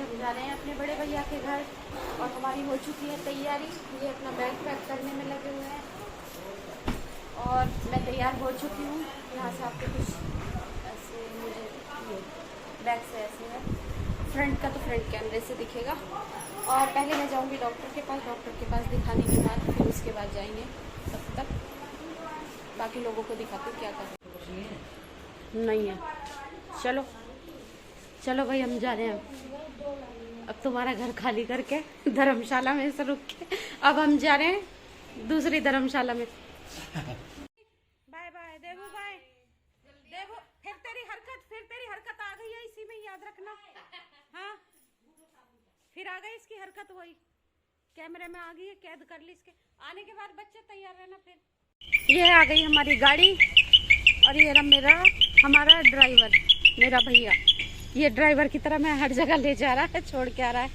हम जा रहे हैं अपने बड़े भैया के घर और हमारी हो चुकी है तैयारी। ये अपना बैग पैक करने में लगे हुए हैं और मैं तैयार हो चुकी हूँ। यहाँ से आपको कुछ ऐसे मुझे ये बैग से ऐसे है, फ्रंट का तो फ्रंट कैमरे से दिखेगा। और पहले मैं जाऊँगी डॉक्टर के पास दिखाने के बाद फिर उसके बाद जाएंगे। तब तक बाकी लोगों को दिखाते क्या कर नहीं है। चलो चलो भाई, हम जा रहे हैं अब तुम्हारा घर खाली करके धर्मशाला में से रुक के। अब हम जा रहे हैं दूसरी धर्मशाला में। बाय बाय देवू, बाय देवू। फिर तेरी हरकत आ गई है, इसी में याद रखना। हाँ, फिर आ गई इसकी हरकत, वही कैमरे में आ गई है, कैद कर ली इसके। आने के बाद बच्चे तैयार रहना। फिर ये आ गई हमारी गाड़ी और ये हमारा ड्राइवर, मेरा भैया। ये ड्राइवर की तरह मैं हर जगह ले जा रहा है, छोड़ के आ रहा है।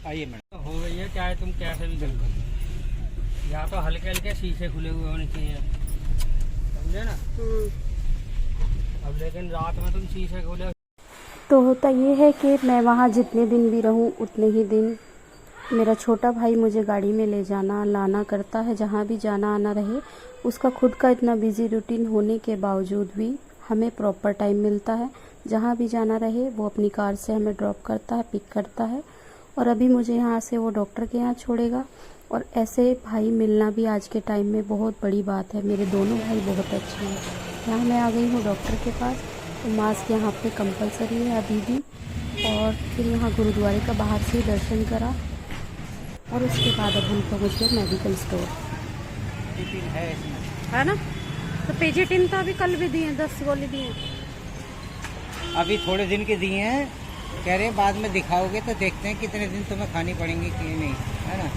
आइए मैडम, हो गई है चाहे तुम कैसे भी कर लो। यहाँ तो हल्के हल्के शीशे खुले हुए होने चाहिए, समझे ना। अब लेकिन रात में तुम शीशे खोले। तो होता ये है कि मैं वहाँ जितने दिन भी रहूँ उतने ही दिन मेरा छोटा भाई मुझे गाड़ी में ले जाना लाना करता है। जहाँ भी जाना आना रहे, उसका खुद का इतना बिजी रूटीन होने के बावजूद भी हमें प्रॉपर टाइम मिलता है। जहाँ भी जाना रहे वो अपनी कार से हमें ड्रॉप करता है, पिक करता है। और अभी मुझे यहाँ से वो डॉक्टर के यहाँ छोड़ेगा। और ऐसे भाई मिलना भी आज के टाइम में बहुत बड़ी बात है। मेरे दोनों भाई बहुत अच्छे हैं। यहाँ मैं आ गई हूँ डॉक्टर के पास। तो मास्क यहाँ पे कंपलसरी है अभी भी। और फिर यहाँ गुरुद्वारे का बाहर से ही दर्शन करा और उसके बाद अब हम पहुँच गए मेडिकल स्टोर। है ना, तो पेजिटिन तो अभी कल भी दिए, 10 गोली दिए। अभी थोड़े दिन के दिए हैं, कह रहे बाद में दिखाओगे तो देखते हैं कितने दिन तुम्हें खानी पड़ेंगी कि नहीं, है ना।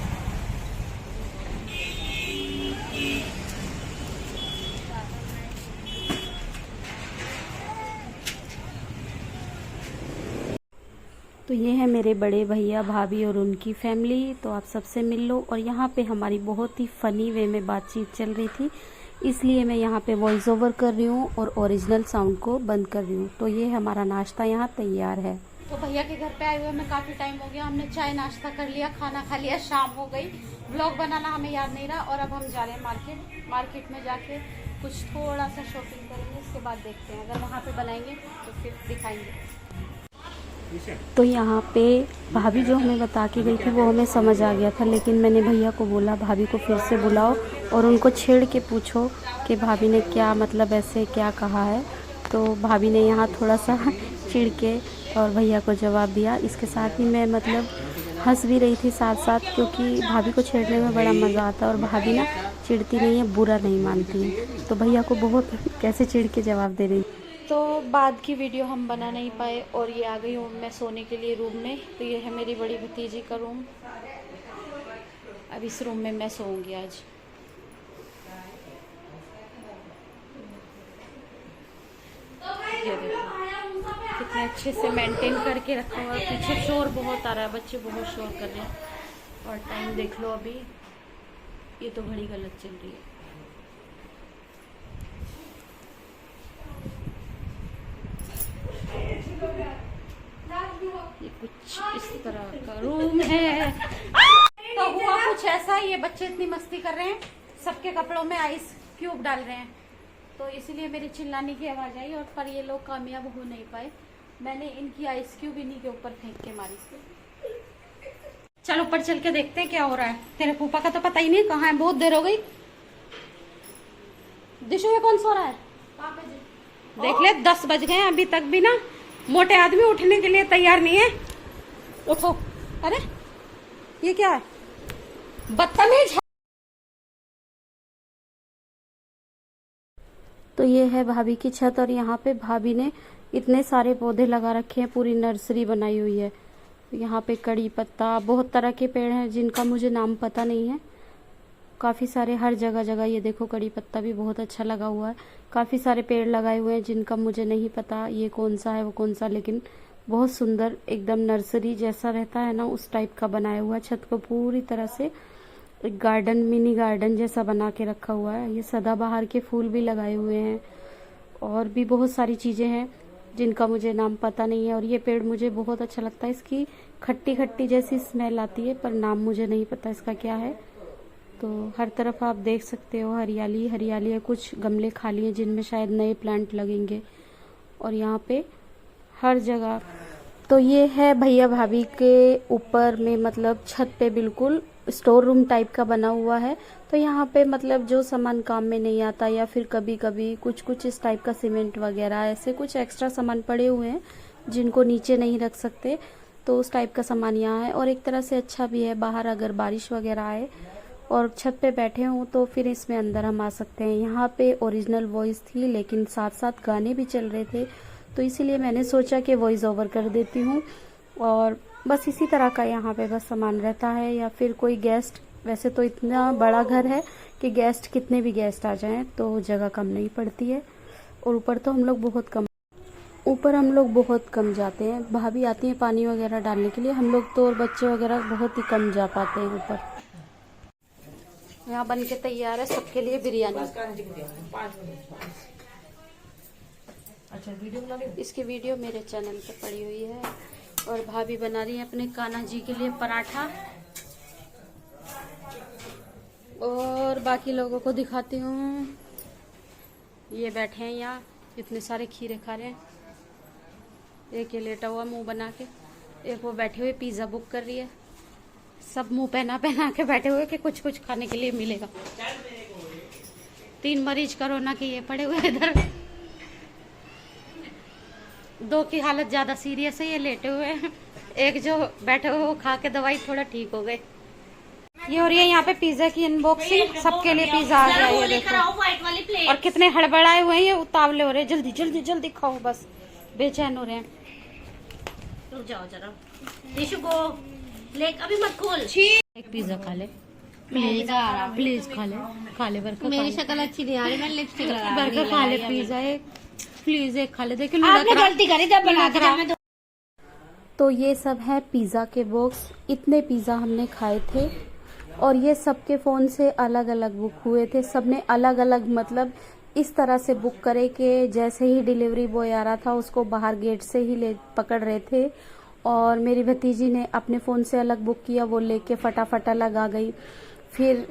तो ये है मेरे बड़े भैया भाभी और उनकी फैमिली। तो आप सबसे मिल लो। और यहाँ पे हमारी बहुत ही फनी वे में बातचीत चल रही थी, इसलिए मैं यहाँ पे वॉइस ओवर कर रही हूँ और ओरिजिनल साउंड को बंद कर रही हूँ। तो ये हमारा नाश्ता यहाँ तैयार है। तो भैया के घर पे आए हुए हमें काफ़ी टाइम हो गया। हमने चाय नाश्ता कर लिया, खाना खा लिया, शाम हो गई। व्लॉग बनाना हमें याद नहीं रहा। और अब हम जा रहे हैं मार्केट में जाके कुछ थोड़ा सा शॉपिंग करेंगे। उसके बाद देखते हैं, अगर वहाँ पे बनाएंगे तो फिर दिखाएंगे। तो यहाँ पे भाभी जो हमें बता के गई थी वो हमें समझ आ गया था, लेकिन मैंने भैया को बोला भाभी को फिर से बुलाओ और उनको छेड़ के पूछो कि भाभी ने क्या मतलब ऐसे क्या कहा है। तो भाभी ने यहाँ थोड़ा सा चिढ़ के और भैया को जवाब दिया। इसके साथ ही मैं मतलब हंस भी रही थी साथ साथ, क्योंकि भाभी को छेड़ने में बड़ा मज़ा आता है। और भाभी ना चिढ़ती नहीं है, बुरा नहीं मानती है। तो भैया को बहुत कैसे चिढ़ के जवाब दे रही। तो बाद की वीडियो हम बना नहीं पाए और ये आ गई हूँ मैं सोने के लिए रूम में। तो ये है मेरी बड़ी भतीजी का रूम। अब इस रूम में मैं सोऊंगी आज। ये देखो कितने अच्छे से मेंटेन करके रखा हुआ है। पीछे शोर बहुत आ रहा है, बच्चे बहुत शोर कर रहे हैं। और टाइम देख लो, अभी ये तो घड़ी गलत चल रही है। ये कुछ इस तरह का रूम है। तो हुआ कुछ ऐसा, ये बच्चे इतनी मस्ती कर रहे हैं, सबके कपड़ों में आइस क्यूब डाल रहे हैं। तो इसलिए मेरी चिल्लाने की आवाज आई। और पर ये लोग कामयाब हो नहीं पाए। मैंने इनकी आइस क्यूब इन्हीं के ऊपर फेंक के मारी। चल ऊपर चल के देखते हैं क्या हो रहा है। तेरे फूफा का तो पता ही नहीं कहाँ है, बहुत देर हो गई। दिशु ये कौन सो रहा है? देख ले 10 बज गए, अभी तक भी ना मोटे आदमी उठने के लिए तैयार नहीं है। उठो। अरे ये क्या है, बदतमीज है। तो ये है भाभी की छत और यहाँ पे भाभी ने इतने सारे पौधे लगा रखे हैं, पूरी नर्सरी बनाई हुई है। यहाँ पे कड़ी पत्ता, बहुत तरह के पेड़ हैं जिनका मुझे नाम पता नहीं है। काफ़ी सारे हर जगह जगह, ये देखो कड़ी पत्ता भी बहुत अच्छा लगा हुआ है। काफ़ी सारे पेड़ लगाए हुए हैं जिनका मुझे नहीं पता ये कौन सा है वो कौन सा, लेकिन बहुत सुंदर एकदम नर्सरी जैसा रहता है ना उस टाइप का बनाया हुआ है। छत को पूरी तरह से एक गार्डन, मिनी गार्डन जैसा बना के रखा हुआ है। ये सदाबहार के फूल भी लगाए हुए हैं और भी बहुत सारी चीज़ें हैं जिनका मुझे नाम पता नहीं है। और ये पेड़ मुझे बहुत अच्छा लगता है, इसकी खट्टी खट्टी जैसी स्मेल आती है, पर नाम मुझे नहीं पता इसका क्या है। तो हर तरफ आप देख सकते हो हरियाली हरियाली है। कुछ गमले खाली हैं जिनमें शायद नए प्लांट लगेंगे और यहाँ पे हर जगह। तो ये है भैया भाभी के ऊपर में, मतलब छत पे बिल्कुल स्टोर रूम टाइप का बना हुआ है। तो यहाँ पे मतलब जो सामान काम में नहीं आता या फिर कभी कभी कुछ इस टाइप का सीमेंट वगैरह ऐसे कुछ एक्स्ट्रा सामान पड़े हुए हैं जिनको नीचे नहीं रख सकते, तो उस टाइप का सामान यहाँ है। और एक तरह से अच्छा भी है, बाहर अगर बारिश वगैरह आए और छत पे बैठे हों तो फिर इसमें अंदर हम आ सकते हैं। यहाँ पे ओरिजिनल वॉइस थी लेकिन साथ साथ गाने भी चल रहे थे, तो इसीलिए मैंने सोचा कि वॉइस ओवर कर देती हूँ। और बस इसी तरह का यहाँ पे बस सामान रहता है या फिर कोई गेस्ट। वैसे तो इतना बड़ा घर है कि गेस्ट कितने भी गेस्ट आ जाएं तो जगह कम नहीं पड़ती है। और ऊपर तो हम लोग बहुत कम जाते हैं। भाभी आती हैं पानी वगैरह डालने के लिए, हम लोग तो और बच्चे वगैरह बहुत ही कम जा पाते हैं ऊपर। यहाँ बन के तैयार है सबके लिए बिरयानी। अच्छा वीडियो बना रही हो? इसकी वीडियो मेरे चैनल पे पड़ी हुई है। और भाभी बना रही है अपने कान्हा जी के लिए पराठा। और बाकी लोगों को दिखाती हूँ, ये बैठे हैं यहाँ, इतने सारे खीरे खा रहे हैं। एक ये लेटा हुआ मुंह बना के, एक वो बैठे हुए पिज्जा बुक कर रही है। सब मुंह पहना पहना के बैठे हुए कि कुछ कुछ खाने के लिए मिलेगा। 3 मरीज कोरोना के ये पड़े हुए इधर। 2 की हालत ज्यादा सीरियस है, ये लेटे हुए हैं। एक जो बैठे हुए वो खा के दवाई थोड़ा ठीक हो गए। ये हो रही है यहाँ पे पिज्जा की अनबॉक्सिंग। सबके लिए पिज्जा आ गया है, ये देखो। और कितने हड़बड़ाए हुए हैं, ये उतावले हो रहे हैं। जल्दी जल्दी जल्दी खाओ, बस बेचैन हो रहे हैं। रुक जाओ जरा, निशु को ले, अभी मत खोल। एक पिज्जा खा ले प्लीज, प्लीज खा ले बरका। मेरी शक्ल अच्छी नहीं आ रही, मैं लिपस्टिक लगा बरका खा ले पिज्जा एक, प्लीज एक खा ले। देखो आपने गलती करी जब बना के। तो ये सब है पिज्जा के बॉक्स। इतने पिज्जा हमने खाए थे और ये सबके फोन से अलग अलग बुक हुए थे। सबने अलग अलग मतलब इस तरह से बुक करे कि जैसे ही डिलीवरी बॉय आ रहा था उसको बाहर गेट से ही ले पकड़ रहे थे। और मेरी भतीजी ने अपने फ़ोन से अलग बुक किया, वो लेके फटाफट अलग आ गई। फिर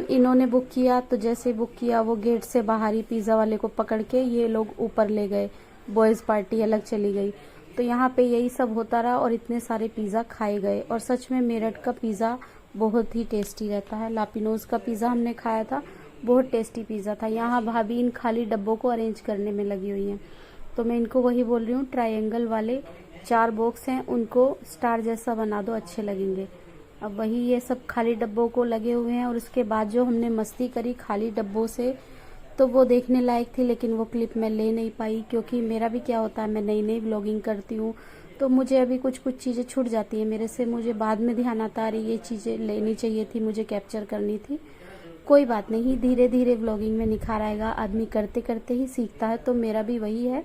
इन्होंने बुक किया, तो जैसे बुक किया वो गेट से बाहर ही पिज़्ज़ा वाले को पकड़ के ये लोग ऊपर ले गए, बॉयज़ पार्टी अलग चली गई। तो यहाँ पे यही सब होता रहा और इतने सारे पिज़्ज़ा खाए गए। और सच में मेरठ का पिज़्ज़ा बहुत ही टेस्टी रहता है। लापिनोज का पिज़्ज़ा हमने खाया था, बहुत टेस्टी पिज़्ज़ा था। यहाँ भाभी इन खाली डब्बों को अरेंज करने में लगी हुई हैं। तो मैं इनको वही बोल रही हूँ, ट्रायंगल वाले 4 बॉक्स हैं, उनको स्टार जैसा बना दो, अच्छे लगेंगे। अब वही ये सब खाली डब्बों को लगे हुए हैं। और उसके बाद जो हमने मस्ती करी खाली डब्बों से, तो वो देखने लायक थी, लेकिन वो क्लिप मैं ले नहीं पाई क्योंकि मेरा भी क्या होता है, मैं नई नई व्लॉगिंग करती हूँ तो मुझे अभी कुछ चीज़ें छूट जाती हैं मेरे से। मुझे बाद में ध्यान आता है, ये चीज़ें लेनी चाहिए थी, मुझे कैप्चर करनी थी। कोई बात नहीं, धीरे धीरे व्लॉगिंग में निखार आएगा, आदमी करते करते ही सीखता है। तो मेरा भी वही है,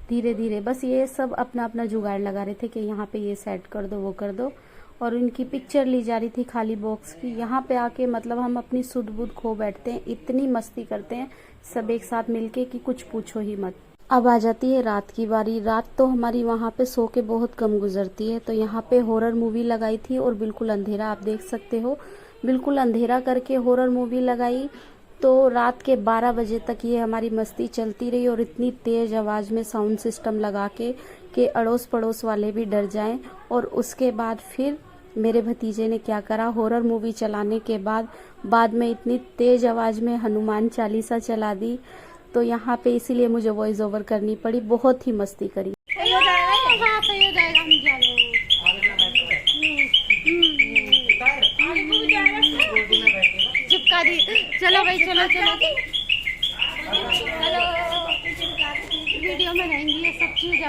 धीरे धीरे। बस ये सब अपना अपना जुगाड़ लगा रहे थे कि यहाँ पे ये सेट कर दो, वो कर दो। और उनकी पिक्चर ली जा रही थी खाली बॉक्स की। यहाँ पे आके मतलब हम अपनी सुध बुध खो बैठते हैं, इतनी मस्ती करते हैं सब एक साथ मिलके कि कुछ पूछो ही मत। अब आ जाती है रात की बारी। रात तो हमारी वहाँ पे सो के बहुत कम गुजरती है। तो यहाँ पे हॉरर मूवी लगाई थी और बिल्कुल अंधेरा, आप देख सकते हो, बिल्कुल अंधेरा करके हॉरर मूवी लगाई। तो रात के 12 बजे तक ये हमारी मस्ती चलती रही और इतनी तेज आवाज़ में साउंड सिस्टम लगा के कि अड़ोस पड़ोस वाले भी डर जाएं। और उसके बाद फिर मेरे भतीजे ने क्या करा, हॉरर मूवी चलाने के बाद में इतनी तेज आवाज़ में हनुमान चालीसा चला दी। तो यहाँ पे इसीलिए मुझे वॉइस ओवर करनी पड़ी, बहुत ही मस्ती करी। चिपका दी, चलो भाई चलो चलो, वीडियो में रहेंगी ये सब चीज।